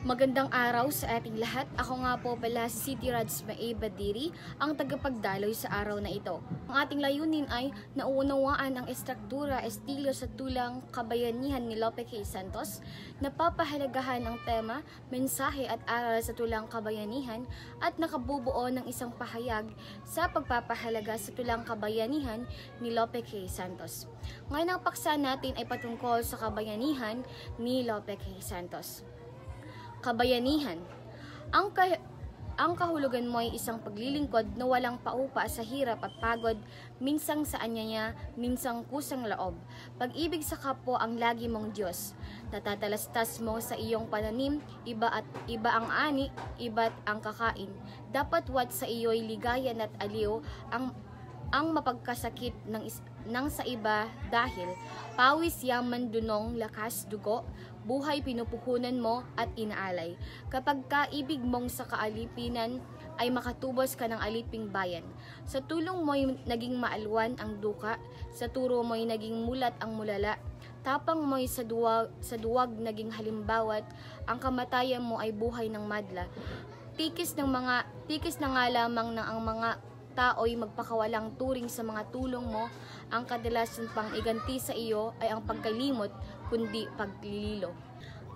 Magandang araw sa ating lahat. Ako nga po pala si Siti Rads Mae Badiri, ang tagapagdaloy sa araw na ito. Ang ating layunin ay nauunawaan ang estruktura, estilo sa tulang kabayanihan ni Lope K. Santos, napapahalagahan ang tema, mensahe at aral sa tulang kabayanihan at nakabubuo ng isang pahayag sa pagpapahalaga sa tulang kabayanihan ni Lope K. Santos. Ngayon ang paksa natin ay patungkol sa kabayanihan ni Lope K. Santos. Kabayanihan. Ang kahulugan mo ay isang paglilingkod na walang paupa sa hirap at pagod, minsang sa anyaya, minsang kusang loob. Pag-ibig sa kapwa ang lagi mong Diyos. Natatalastas mo sa iyong pananim, iba ang ani, iba't ang kakain. Dapat wat sa iyo'y ligayan at aliw ang mapagkasakit ng sa iba dahil pawis, yaman, dunong, lakas, dugo, buhay pinupuhunan mo at inaalay. Kapag kaibig mong sa kaalipinan ay makatubos ka ng aliping bayan. Sa tulong mo'y naging maalwan ang duka, sa turo mo'y naging mulat ang mulala, tapang mo'y sa duwag naging halimbawat, ang kamatayan mo ay buhay ng madla. Tikis na nga lamang na ang mga tao'y magpakawalang turing sa mga tulong mo, ang kadalasan pang iganti sa iyo ay ang pagkalimot kundi paglililo.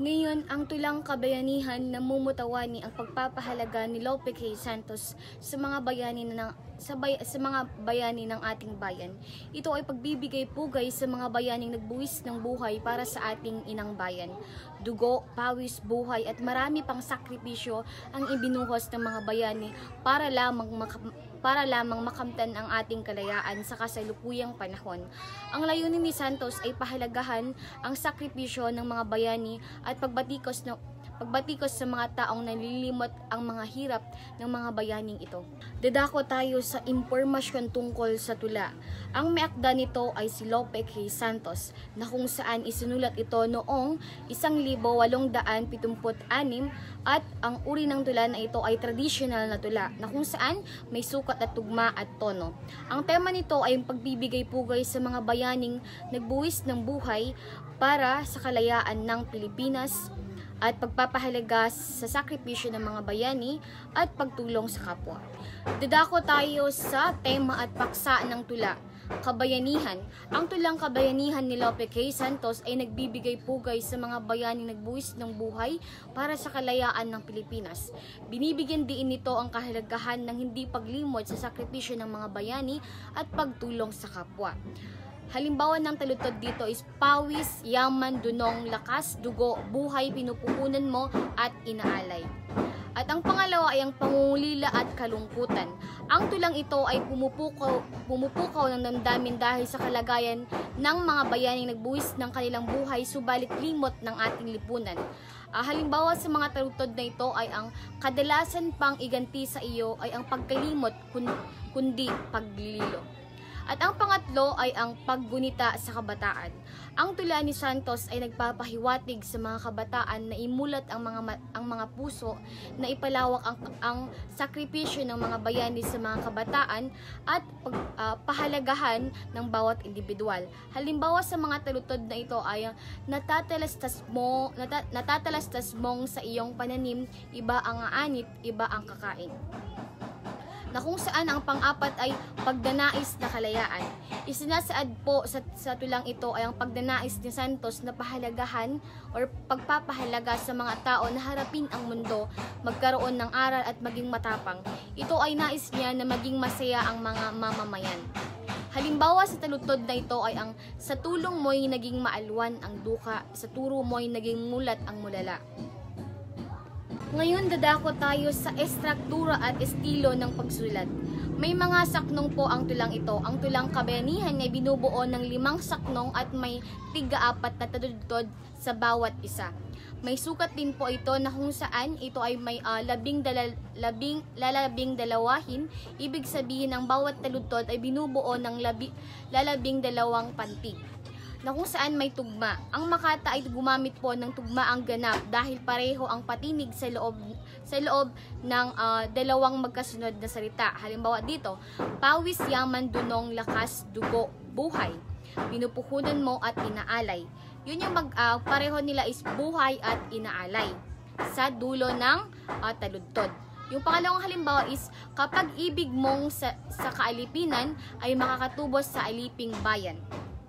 Ngayon, ang tulang kabayanihan na mumutawani ang pagpapahalaga ni Lope K. Santos sa mga bayani ng ating bayan. Ito ay pagbibigay pugay sa mga bayaning nagbuwis ng buhay para sa ating inang bayan. Dugo, pawis, buhay at marami pang sakripisyo ang ibinuhos ng mga bayani para lamang makamtan ang ating kalayaan sa kasalukuyang panahon. Ang layunin ni Santos ay pahalagahan ang sakripisyo ng mga bayani at pagbatikos sa mga taong nalilimot ang mga hirap ng mga bayaning ito. Dadako tayo sa impormasyon tungkol sa tula. Ang may akda nito ay si Lope K. Santos, na kung saan isinulat ito noong 1876 at ang uri ng tula na ito ay traditional na tula, na kung saan may sukat at tugma at tono. Ang tema nito ay ang pagbibigay pugay sa mga bayaning nagbuwis ng buhay para sa kalayaan ng Pilipinas at pagpapahalaga sa sakripisyo ng mga bayani at pagtulong sa kapwa. Dadako tayo sa tema at paksa ng tula. Kabayanihan. Ang tulang kabayanihan ni Lope K. Santos ay nagbibigay pugay sa mga bayaning nagbuwis ng buhay para sa kalayaan ng Pilipinas. Binibigyan diin nito ang kahalagahan ng hindi paglimot sa sakripisyo ng mga bayani at pagtulong sa kapwa. Halimbawa ng talutod dito is pawis, yaman, dunong, lakas, dugo, buhay, pinupuhunan mo at inaalay. At ang pangalawa ay ang pangungulila at kalungkutan. Ang tulang ito ay pumupukaw ng damdamin dahil sa kalagayan ng mga bayaning nagbuwis ng kanilang buhay subalit limot ng ating lipunan. Halimbawa sa mga talutod na ito ay ang kadalasan pang iganti sa iyo ay ang pagkalimot kundi paglililo. At ang pangatlo ay ang paggunita sa kabataan. Ang tula ni Santos ay nagpapahiwatig sa mga kabataan na imulat ang mga puso, na ipalawak ang sakripisyo ng mga bayani sa mga kabataan at pahalagahan ng bawat individual. Halimbawa sa mga talutod na ito ay natatalastas mong sa iyong pananim, iba ang aanit, iba ang kakain. Na kung saan ang pang-apat ay pagdanais na kalayaan. Isinasaad po sa tulang ito ay ang pagdanais ni Santos na pahalagahan o pagpapahalaga sa mga tao na harapin ang mundo, magkaroon ng aral at maging matapang. Ito ay nais niya na maging masaya ang mga mamamayan. Halimbawa sa talutod na ito ay ang sa tulong mo'y naging maalwan ang duka, sa turo mo'y naging mulat ang mulala. Ngayon dadako tayo sa estruktura at estilo ng pagsulat. May mga saknong po ang tulang ito. Ang tulang kabayanihan ay binubuo ng 5 saknong at may tig-4 na talutod sa bawat isa. May sukat din po ito na kung saan ito ay may 12 dalawahin. Ibig sabihin ang bawat talutod ay binubuo ng 12 pantig, na kung saan may tugma. Ang Makata ay gumamit po ng tugmaang ganap dahil pareho ang patinig sa loob ng dalawang magkasunod na salita. Halimbawa dito, pawis, yaman, dunong, lakas, dugo, buhay, pinupuhunan mo at inaalay. Yun yung pareho nila is buhay at inaalay. sa dulo ng taludtod. Yung pangalawang halimbawa is kapag ibig mong sa kaalipinan ay makakatubos sa aliping bayan.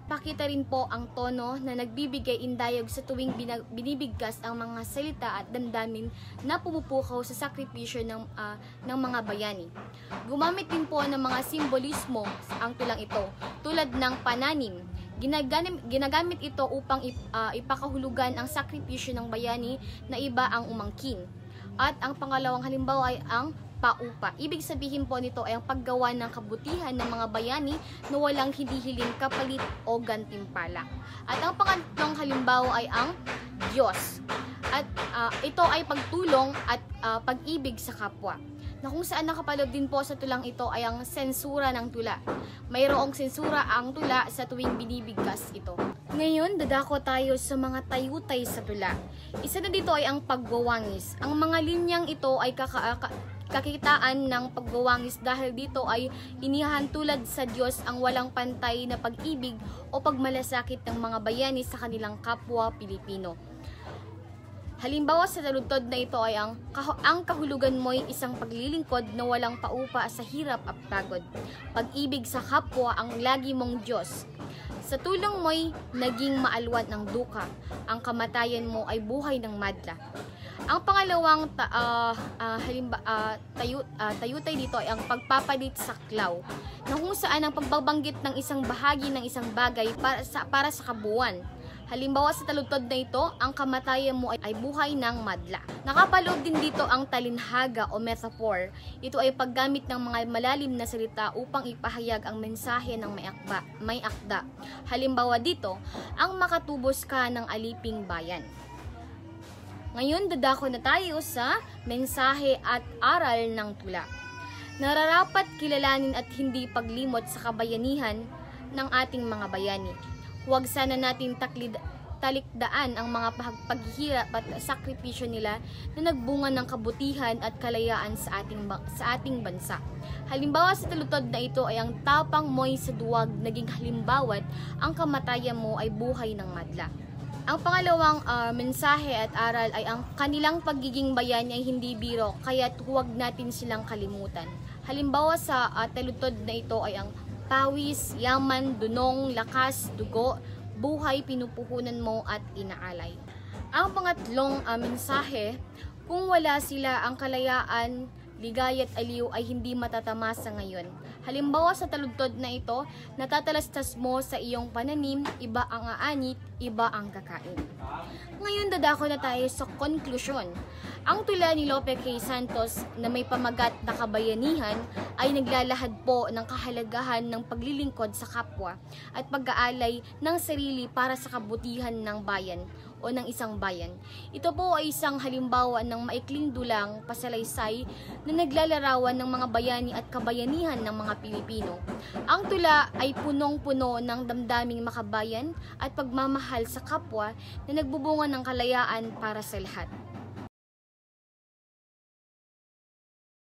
Pakita rin po ang tono na nagbibigay indayog sa tuwing binibigkas ang mga salita at damdamin na pumupukaw sa sakripisyo ng mga bayani. Gumamit din po ng mga simbolismo ang tulang ito, tulad ng pananim. Ginagamit ito upang ipakahulugan ang sakripisyo ng bayani na iba ang umangkin. At ang pangalawang halimbawa ay ang paupa. Ibig sabihin po nito ay ang paggawa ng kabutihan ng mga bayani na walang hinihiling kapalit o gantimpala. At ang pangatlong halimbawa ay ang Diyos. At ito ay pagtulong at pag-ibig sa kapwa. Na kung saan nakapaloob din po sa tulang ito ay ang sensura ng tula. Mayroong sensura ang tula sa tuwing binibigkas ito. Ngayon, dadako tayo sa mga tayutay sa tula. Isa na dito ay ang pagwawangis. Ang mga linyang ito ay kakitaan ng pagwawangis dahil dito ay inihahan tulad sa Diyos ang walang pantay na pag-ibig o pagmalasakit ng mga bayani sa kanilang kapwa Pilipino. Halimbawa sa taludtod na ito ay ang kahulugan mo'y isang paglilingkod na walang paupa sa hirap at pagod. Pag-ibig sa kapwa ang lagi mong Diyos. Sa tulong mo'y naging maalwan ng duka. Ang kamatayan mo ay buhay ng madla. Ang pangalawang tayutay dito ay ang pagpapalit sa klaw, na kung saan ang pagbabanggit ng isang bahagi ng isang bagay para sa kabuuan. Halimbawa sa taludtod na ito, ang kamatayan mo ay buhay ng madla. Nakapaloob din dito ang talinhaga o metaphor. Ito ay paggamit ng mga malalim na salita upang ipahayag ang mensahe ng may akda. Halimbawa dito, ang makatubos ka ng aliping bayan. Ngayon, dadako na tayo sa mensahe at aral ng tula. Nararapat kilalanin at hindi paglimot sa kabayanihan ng ating mga bayani. Huwag sana natin talikdaan ang mga paghihirap at sakripisyo nila na nagbunga ng kabutihan at kalayaan sa ating bansa. Halimbawa sa taludtod na ito ay ang tapang mo'y sa duwag naging halimbawa't ang kamatayan mo ay buhay ng madla. Ang pangalawang mensahe at aral ay ang kanilang pagiging bayani ay hindi biro, kaya't huwag natin silang kalimutan. Halimbawa sa taludtod na ito ay ang pawis, yaman, dunong, lakas, dugo, buhay, pinupuhunan mo at inaalay. Ang pangatlong mensahe, kung wala sila, ang kalayaan, ligaya at aliw ay hindi matatamasa ngayon. Halimbawa sa taludtod na ito, natatalastas mo sa iyong pananim, iba ang aanit, iba ang kakain. Ngayon dadako na tayo sa konklusyon. Ang tula ni Lope K. Santos na may pamagat na kabayanihan ay naglalahad po ng kahalagahan ng paglilingkod sa kapwa at pag-aalay ng sarili para sa kabutihan ng bayan o ng isang bayan. Ito po ay isang halimbawa ng maikling dulang pasalaysay na naglalarawan ng mga bayani at kabayanihan ng mga Pilipino. Ang tula ay punong-puno ng damdaming makabayan at pagmamahal sa kapwa na nagbubunga ng kalayaan para sa lahat.